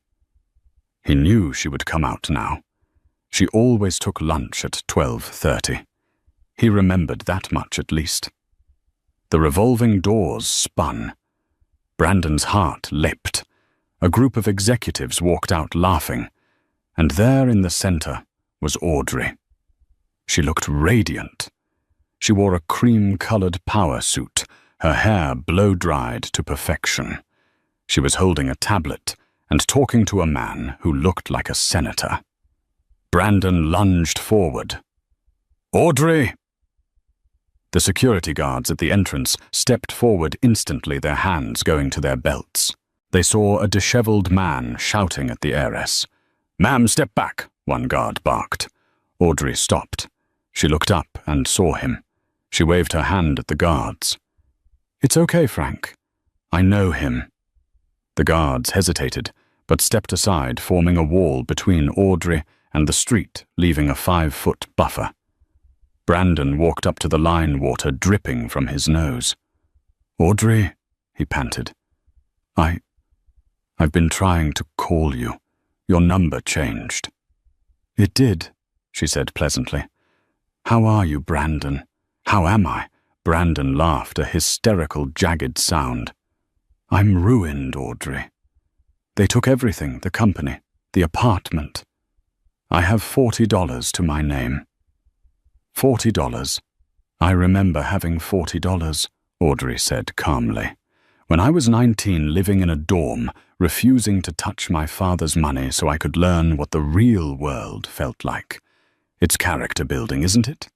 He knew she would come out now. She always took lunch at 12:30. He remembered that much at least. The revolving doors spun. Brandon's heart leapt. A group of executives walked out laughing, and there in the center was Audrey. She looked radiant. She wore a cream-colored power suit, her hair blow-dried to perfection. She was holding a tablet and talking to a man who looked like a senator. Brandon lunged forward. "Audrey!" The security guards at the entrance stepped forward instantly, their hands going to their belts. They saw a disheveled man shouting at the heiress. "Ma'am, step back," one guard barked. Audrey stopped. She looked up and saw him. She waved her hand at the guards. "It's okay, Frank. I know him." The guards hesitated, but stepped aside, forming a wall between Audrey and the street, leaving a 5-foot buffer. Brandon walked up to the line water dripping from his nose. "Audrey," he panted. I've been trying to call you. Your number changed." "It did," she said pleasantly. "How are you, Brandon?" "How am I?" Brandon laughed, a hysterical, jagged sound. "I'm ruined, Audrey. They took everything, the company, the apartment. I have $40 to my name." $40? "I remember having $40, Audrey said calmly. "When I was 19, living in a dorm, refusing to touch my father's money so I could learn what the real world felt like. It's character building, isn't it?"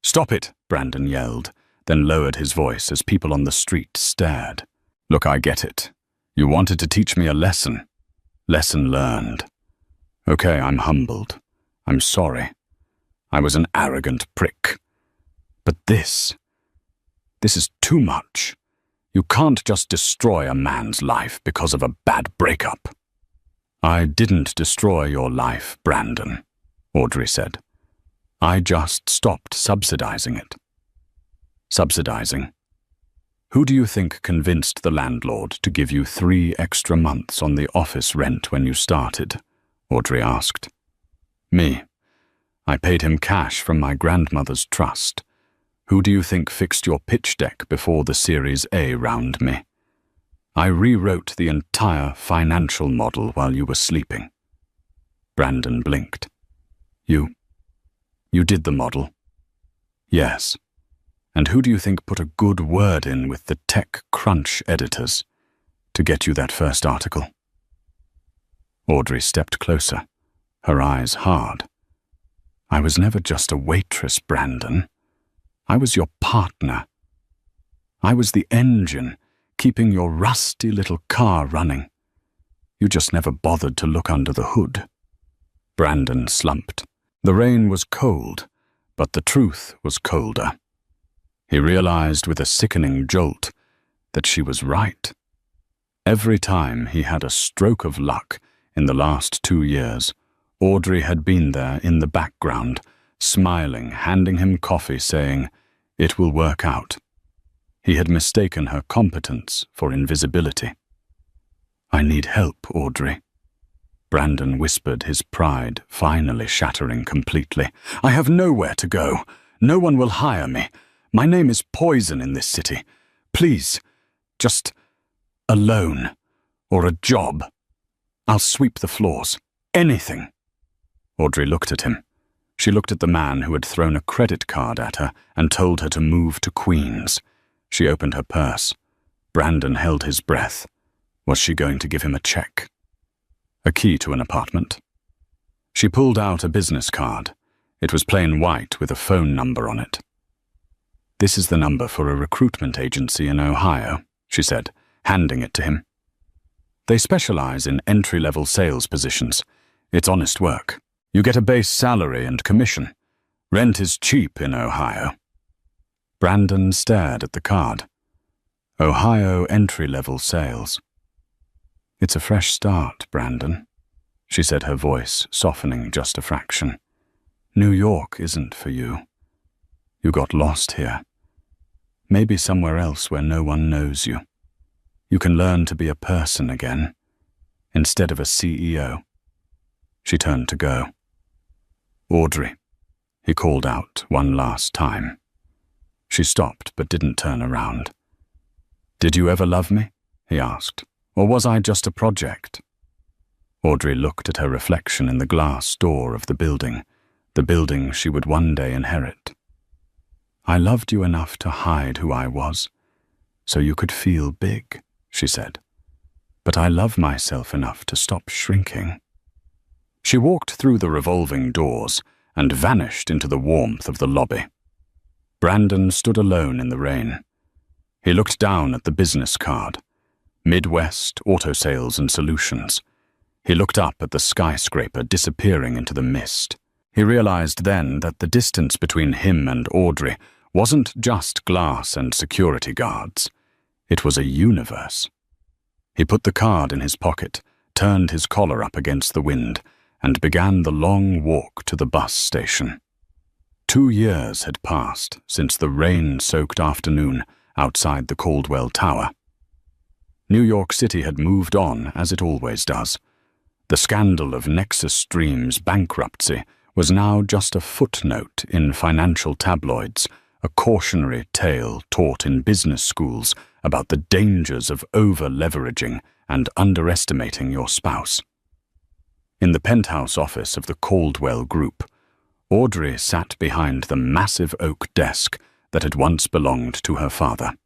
"Stop it," Brandon yelled, then lowered his voice as people on the street stared. "Look, I get it. You wanted to teach me a lesson. Lesson learned. Okay, I'm humbled. I'm sorry. I was an arrogant prick. But this is too much. You can't just destroy a man's life because of a bad breakup. I didn't destroy your life, Brandon, Audrey said. I just stopped subsidizing it. Subsidizing? Who do you think convinced the landlord to give you 3 extra months on the office rent when you started? Audrey asked. Me. I paid him cash from my grandmother's trust. Who do you think fixed your pitch deck before the Series A round me? I rewrote the entire financial model while you were sleeping. Brandon blinked. You did the model? Yes. And who do you think put a good word in with the tech crunch editors to get you that first article? Audrey stepped closer, her eyes hard. I was never just a waitress, Brandon. I was your partner. I was the engine, keeping your rusty little car running. You just never bothered to look under the hood. Brandon slumped. The rain was cold, but the truth was colder. He realized with a sickening jolt that she was right. Every time he had a stroke of luck in the last 2 years, Audrey had been there in the background, smiling, handing him coffee, saying, "It will work out." He had mistaken her competence for invisibility. "I need help, Audrey," Brandon whispered, his pride finally shattering completely. "I have nowhere to go. No one will hire me. My name is poison in this city. Please, just a loan or a job. I'll sweep the floors. Anything." Audrey looked at him. She looked at the man who had thrown a credit card at her and told her to move to Queens. She opened her purse. Brandon held his breath. Was she going to give him a check? A key to an apartment? She pulled out a business card. It was plain white with a phone number on it. "This is the number for a recruitment agency in Ohio," she said, handing it to him. "They specialize in entry-level sales positions. It's honest work. You get a base salary and commission. Rent is cheap in Ohio." Brandon stared at the card. Ohio entry-level sales. "It's a fresh start, Brandon," she said, her voice softening just a fraction. "New York isn't for you. You got lost here. Maybe somewhere else where no one knows you. You can learn to be a person again, instead of a CEO." She turned to go. "Audrey," he called out one last time. She stopped but didn't turn around. "Did you ever love me?" he asked. "Or was I just a project?" Audrey looked at her reflection in the glass door of the building she would one day inherit. "I loved you enough to hide who I was, so you could feel big," she said. "But I love myself enough to stop shrinking." She walked through the revolving doors and vanished into the warmth of the lobby. Brandon stood alone in the rain. He looked down at the business card. Midwest Auto Sales and Solutions. He looked up at the skyscraper disappearing into the mist. He realized then that the distance between him and Audrey wasn't just glass and security guards. It was a universe. He put the card in his pocket, turned his collar up against the wind, and began the long walk to the bus station. 2 years had passed since the rain-soaked afternoon outside the Caldwell Tower. New York City had moved on, as it always does. The scandal of Nexus Stream's bankruptcy was now just a footnote in financial tabloids, a cautionary tale taught in business schools about the dangers of over-leveraging and underestimating your spouse. In the penthouse office of the Caldwell Group, Audrey sat behind the massive oak desk that had once belonged to her father.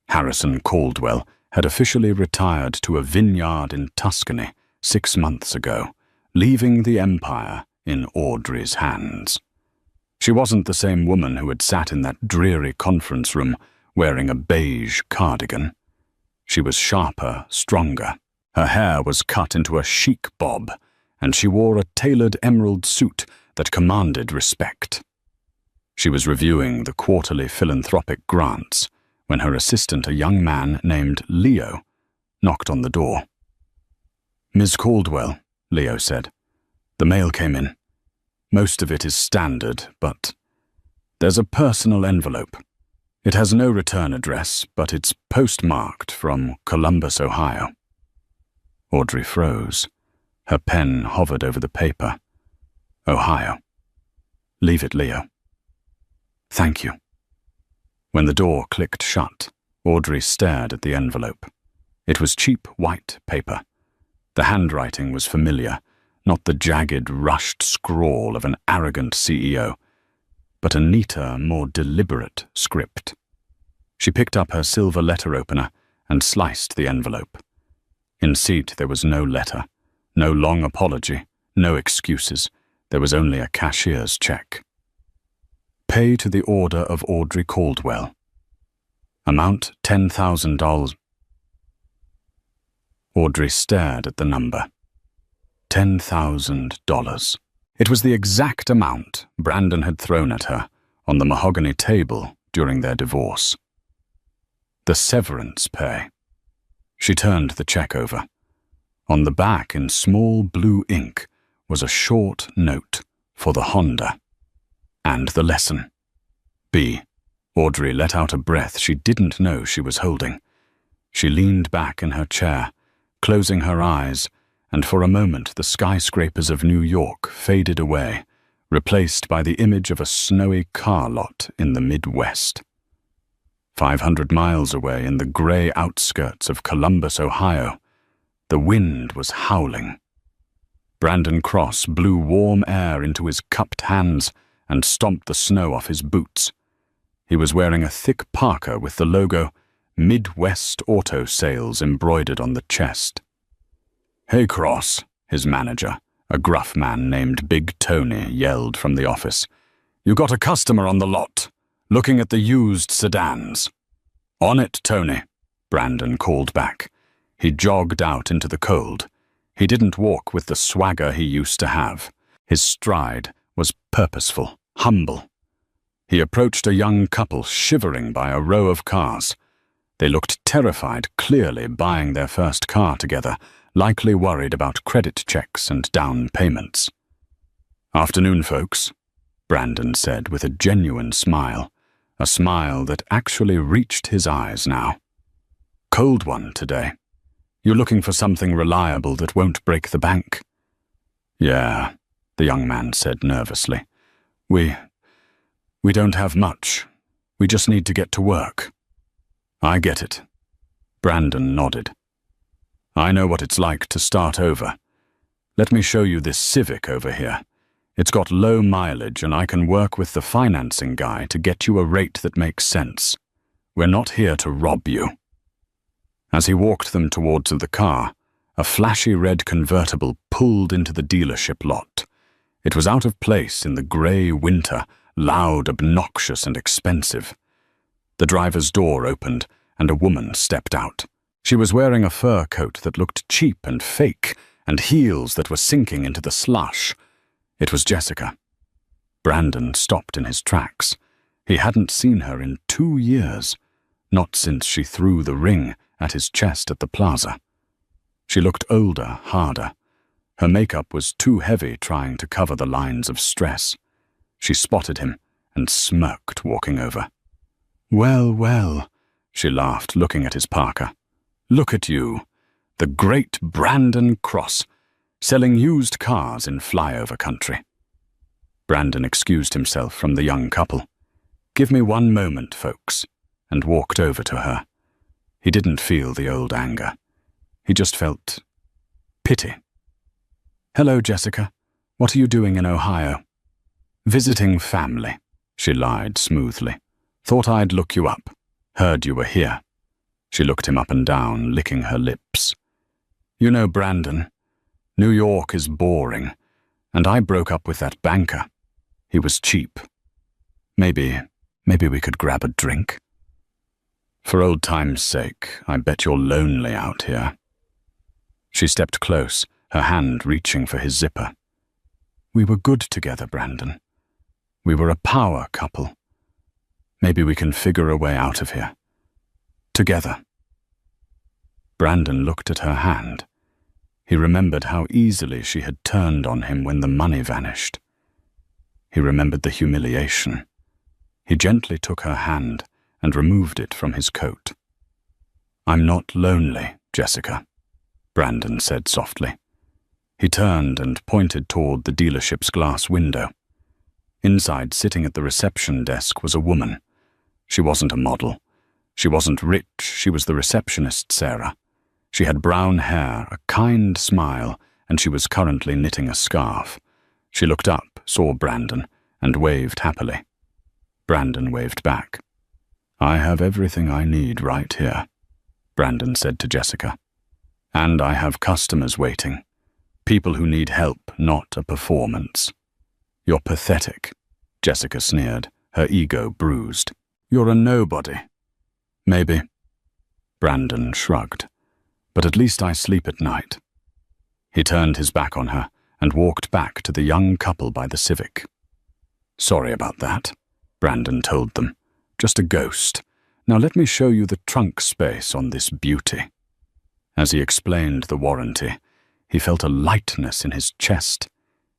Harrison Caldwell had officially retired to a vineyard in Tuscany 6 months ago, leaving the empire in Audrey's hands. She wasn't the same woman who had sat in that dreary conference room wearing a beige cardigan. She was sharper, stronger. Her hair was cut into a chic bob, and she wore a tailored emerald suit that commanded respect. She was reviewing the quarterly philanthropic grants when her assistant, a young man named Leo, knocked on the door. "Ms. Caldwell," Leo said. "The mail came in. Most of it is standard, but there's a personal envelope. It has no return address, but it's postmarked from Columbus, Ohio." Audrey froze. Her pen hovered over the paper. "Ohio. Leave it, Leo." "Thank you." When the door clicked shut, Audrey stared at the envelope. It was cheap white paper. The handwriting was familiar, not the jagged, rushed scrawl of an arrogant CEO, but a neater, more deliberate script. She picked up her silver letter opener and sliced the envelope. Inside there was no letter, no long apology, no excuses. There was only a cashier's check. "Pay to the order of Audrey Caldwell. Amount $10,000. Audrey stared at the number. $10,000. It was the exact amount Brandon had thrown at her on the mahogany table during their divorce. The severance pay. She turned the check over. On the back, in small blue ink, was a short note for the Honda. And the lesson. B. Audrey let out a breath she didn't know she was holding. She leaned back in her chair, closing her eyes, and for a moment the skyscrapers of New York faded away, replaced by the image of a snowy car lot in the Midwest. 500 miles away in the gray outskirts of Columbus, Ohio, the wind was howling. Brandon Cross blew warm air into his cupped hands and stomped the snow off his boots. He was wearing a thick parka with the logo Midwest Auto Sales embroidered on the chest. "Hey, Cross," his manager, a gruff man named Big Tony, yelled from the office. "You got a customer on the lot, looking at the used sedans." "On it, Tony," Brandon called back. He jogged out into the cold. He didn't walk with the swagger he used to have. His stride was purposeful, humble. He approached a young couple shivering by a row of cars. They looked terrified, clearly buying their first car together, likely worried about credit checks and down payments. "Afternoon, folks," Brandon said with a genuine smile, a smile that actually reached his eyes now. "Cold one today. You looking for something reliable that won't break the bank?" "Yeah," the young man said nervously. We don't have much. We just need to get to work." "I get it." Brandon nodded. "I know what it's like to start over. Let me show you this Civic over here. It's got low mileage and I can work with the financing guy to get you a rate that makes sense. We're not here to rob you." As he walked them towards the car, a flashy red convertible pulled into the dealership lot. It was out of place in the grey winter, loud, obnoxious, and expensive. The driver's door opened, and a woman stepped out. She was wearing a fur coat that looked cheap and fake, and heels that were sinking into the slush. It was Jessica. Brandon stopped in his tracks. He hadn't seen her in 2 years, not since she threw the ring at his chest at the plaza. She looked older, harder. Her makeup was too heavy trying to cover the lines of stress. She spotted him and smirked, walking over. "Well, well," she laughed, looking at his parka. "Look at you, the great Brandon Cross, selling used cars in flyover country." Brandon excused himself from the young couple. "Give me one moment, folks," and walked over to her. He didn't feel the old anger. He just felt pity. "Hello, Jessica. What are you doing in Ohio?" "Visiting family," she lied smoothly. "Thought I'd look you up. Heard you were here." She looked him up and down, licking her lips. "You know, Brandon, New York is boring, and I broke up with that banker. He was cheap. Maybe we could grab a drink?" "For old time's sake, I bet you're lonely out here." She stepped close, her hand reaching for his zipper. "We were good together, Brandon. We were a power couple. Maybe we can figure a way out of here. Together." Brandon looked at her hand. He remembered how easily she had turned on him when the money vanished. He remembered the humiliation. He gently took her hand and removed it from his coat. "I'm not lonely, Jessica," Brandon said softly. He turned and pointed toward the dealership's glass window. Inside, sitting at the reception desk, was a woman. She wasn't a model. She wasn't rich. She was the receptionist, Sarah. She had brown hair, a kind smile, and she was currently knitting a scarf. She looked up, saw Brandon, and waved happily. Brandon waved back. "I have everything I need right here," Brandon said to Jessica. "And I have customers waiting. People who need help, not a performance." "You're pathetic," Jessica sneered, her ego bruised. "You're a nobody." "Maybe." Brandon shrugged. "But at least I sleep at night." He turned his back on her and walked back to the young couple by the Civic. "Sorry about that," Brandon told them. "Just a ghost. Now let me show you the trunk space on this beauty." As he explained the warranty, he felt a lightness in his chest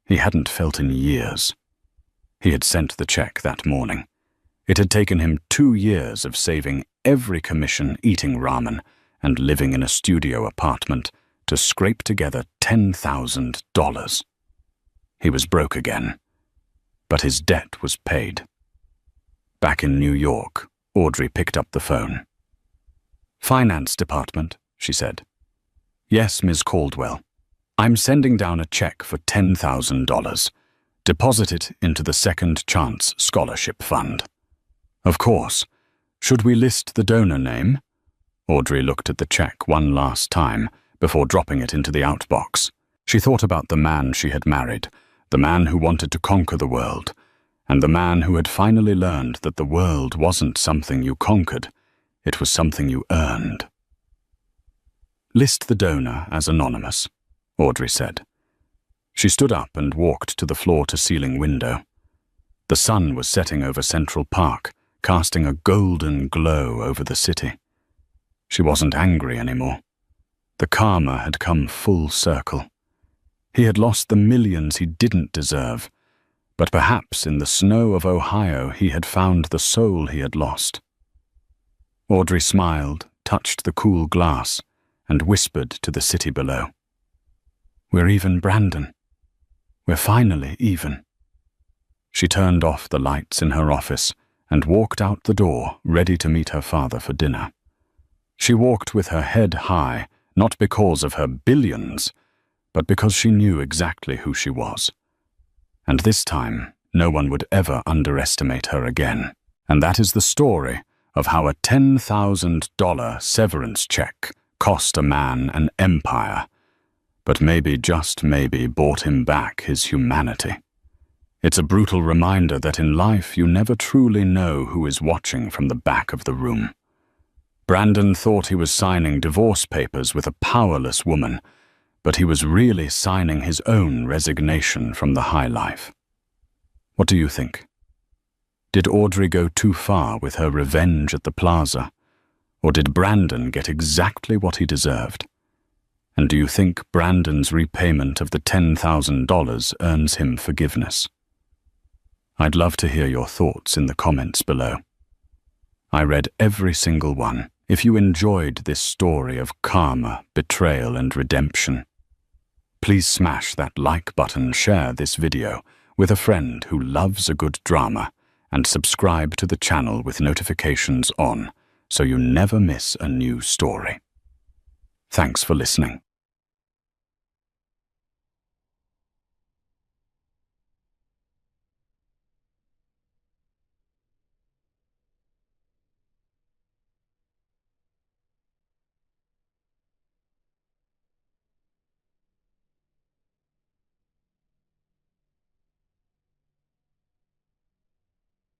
he hadn't felt in years. He had sent the check that morning. It had taken him 2 years of saving every commission, eating ramen, and living in a studio apartment to scrape together $10,000. He was broke again, but his debt was paid. Back in New York, Audrey picked up the phone. "Finance department," she said. "Yes, Ms. Caldwell. I'm sending down a check for $10,000. Deposit it into the Second Chance Scholarship Fund." "Of course. Should we list the donor name?" Audrey looked at the check one last time before dropping it into the outbox. She thought about the man she had married, the man who wanted to conquer the world, and the man who had finally learned that the world wasn't something you conquered, it was something you earned. "List the donor as anonymous," Audrey said. She stood up and walked to the floor-to-ceiling window. The sun was setting over Central Park, casting a golden glow over the city. She wasn't angry anymore. The karma had come full circle. He had lost the millions he didn't deserve, but perhaps in the snow of Ohio he had found the soul he had lost. Audrey smiled, touched the cool glass, and whispered to the city below. "We're even, Brandon. We're finally even." She turned off the lights in her office and walked out the door, ready to meet her father for dinner. She walked with her head high, not because of her billions, but because she knew exactly who she was. And this time, no one would ever underestimate her again. And that is the story of how a $10,000 severance check cost a man an empire, but maybe, just maybe, bought him back his humanity. It's a brutal reminder that in life you never truly know who is watching from the back of the room. Brandon thought he was signing divorce papers with a powerless woman, but he was really signing his own resignation from the high life. What do you think? Did Audrey go too far with her revenge at the plaza, or did Brandon get exactly what he deserved? And do you think Brandon's repayment of the $10,000 earns him forgiveness? I'd love to hear your thoughts in the comments below. I read every single one. If you enjoyed this story of karma, betrayal, and redemption, please smash that like button, share this video with a friend who loves a good drama, and subscribe to the channel with notifications on so you never miss a new story. Thanks for listening.